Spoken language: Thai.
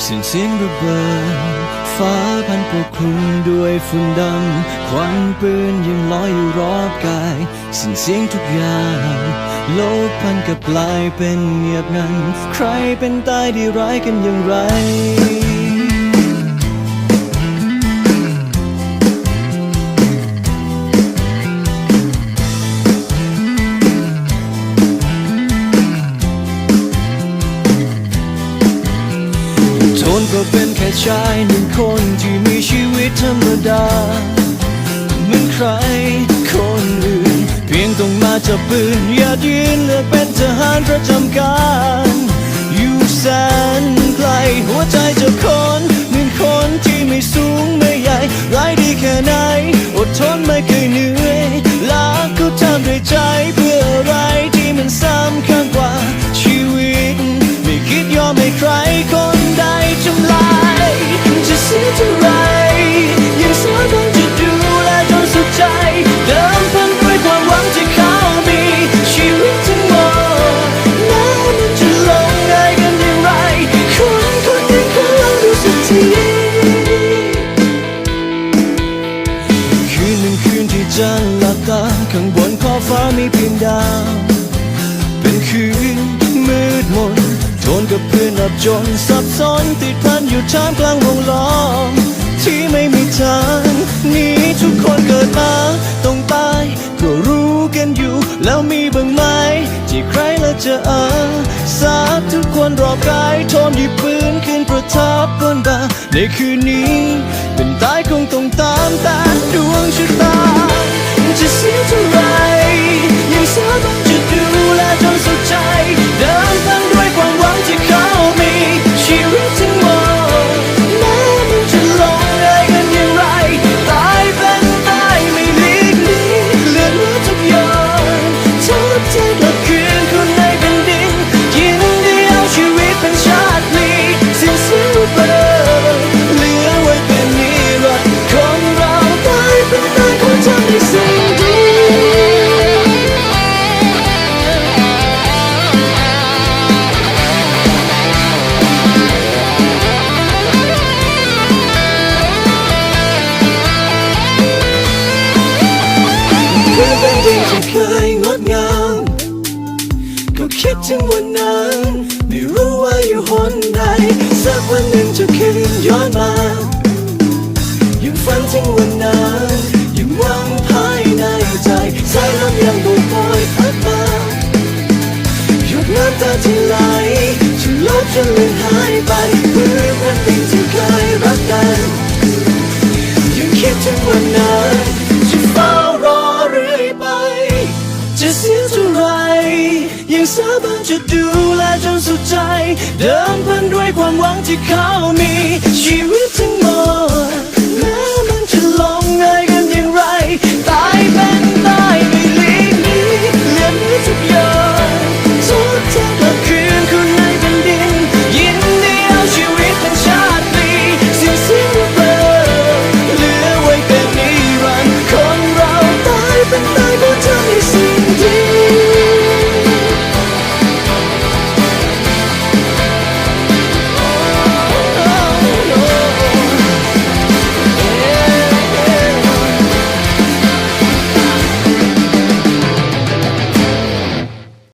สิ้นเสียงระเบิดฟ้าพันปกคลุมด้วยฝุ่นดำควันปืนยังลอยอยู่รอบกายสิ้นเสียงทุกอย่างโลกพันกับกลายเป็นเงียบงันใครเป็นตายดีร้ายกันอย่างไรโทนก็เป็นแค่ชายหนึ่งคนที่มีชีวิตธรรมดาเหมือนใครคนอื่นเพียงต้องมาจับปืนอย่ายืนเลือกเป็นทหารประจำการอยู่แสนไกลหัวใจเจ้าคนหนึ่งคนที่ไม่สูงไม่ใหญ่ร้ายดีแค่ไหนอดทนไม่เคยเหนื่อยรักก็ทำด้วยใจเพื่ออะไรที่มันสำคัญกว่าชีวิตไม่คิดยอมให้ใครคนใดทำลายจะเสียเท่าไรยังสามารถจะดูแลจนสุดใจเดิมพันด้วยความหวังที่เขามีชีวิตทั้งหมดแล้วมันจะลงง่ายกันอย่างไรคนคนหนึ่งของเราดูสักทีคืนหนึ่งคืนที่จะหลับตาข้างบนขอบฟ้ามีเพียงดาวเป็นคืนมืดมนโทนกับเพื่อนหลับจนสับสนติดพันอยู่ท่ามกลางวงล้อมที่ไม่มีทางหนีทุกคนเกิดมาต้องตายก็รู้กันอยู่แล้วมีบ้างไหมที่ใครละจะสาทุกคนรอบกายโทนหยิบปืนขึ้นประทับบนบ่าในคืนนี้เป็นตายคงต้องตามแต่ดวงชะตาจะเสียเท่าไรยังสามารถจะดูแลจนสุดใจเดินทางด้วยความหวังที่เขามีชีวิตทั้งหมดแม้มันจะลงเอยกันอย่างไรตายเป็นตายไม่หลีกหนีเลือดเลือดทุกหยดทดแทนกลับคืนคนในแผ่นดินยินดีเอาชีวิตเป็นชาตินี้สิ้นเสียงระเบิดเหลือไว้เป็นนิรันดร์คนเราตายเป็นตายคนทำได้สิ่งดีเพื่อเป็นสิ่งที่เคยงดงามก็คิดถึงวันนั้นไม่รู้ว่าอยู่หนใดสักวันหนึ่งจะคืนย้อนมายังฝันถึงวันนั้นยังหวังภายในใจสายลมยังโบกโบยพัดมาหยดน้ำตาที่ไหลจะลบจนเลือนหายไปเพื่อวันหนึ่งที่เคยรักกันยังคิดถึงวันนั้นจะเฝ้ารอเรื่อยไปจะเสียเท่าไรยังสามารถจะดูแลจนสุดใจเดิมพันด้วยความหวังที่เขามีชีวิตทั้งหมด